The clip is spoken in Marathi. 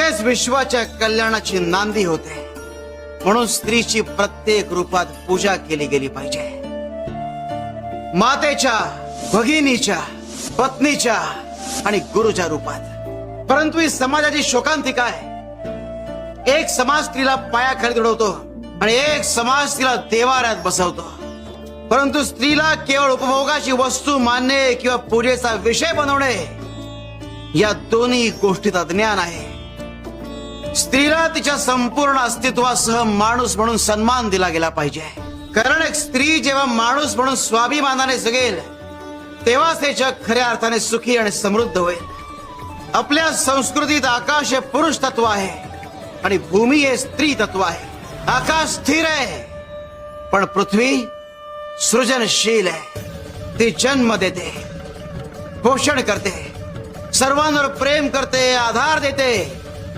तेच विश्वाच्या कल्याणाची नांदी होते. म्हणून स्त्रीची प्रत्येक रूपात पूजा केली गेली पाहिजे. मातेच्या, भगिनीच्या, पत्नीच्या आणि गुरुच्या रूपात. परंतु ही समाजाची शोकांतिका आहे. एक समाज स्त्रीला पायाखाली तुडवतो आणि एक समाज तिला देवाऱ्यात बसवतो. परंतु स्त्रीला केवळ उपभोगाची वस्तू मानणे किंवा पूजेचा विषय बनवणे या दोन्ही गोष्टीत अज्ञान आहे. स्त्रीला तिच्या संपूर्ण अस्तित्वासह माणूस म्हणून सन्मान दिला गेला पाहिजे. कारण एक स्त्री जेव्हा माणूस म्हणून स्वाभिमानाने जगेल तेव्हाच हे जग खऱ्या अर्थाने सुखी आणि समृद्ध होईल. आपल्या संस्कृतीत आकाश हे पुरुष तत्व आहे आणि भूमी हे स्त्री तत्व आहे. आकाश स्थिर आहे पण पृथ्वी सृजनशील आहे. ती जन्म देते, पोषण करते, सर्वांवर प्रेम करते, आधार देते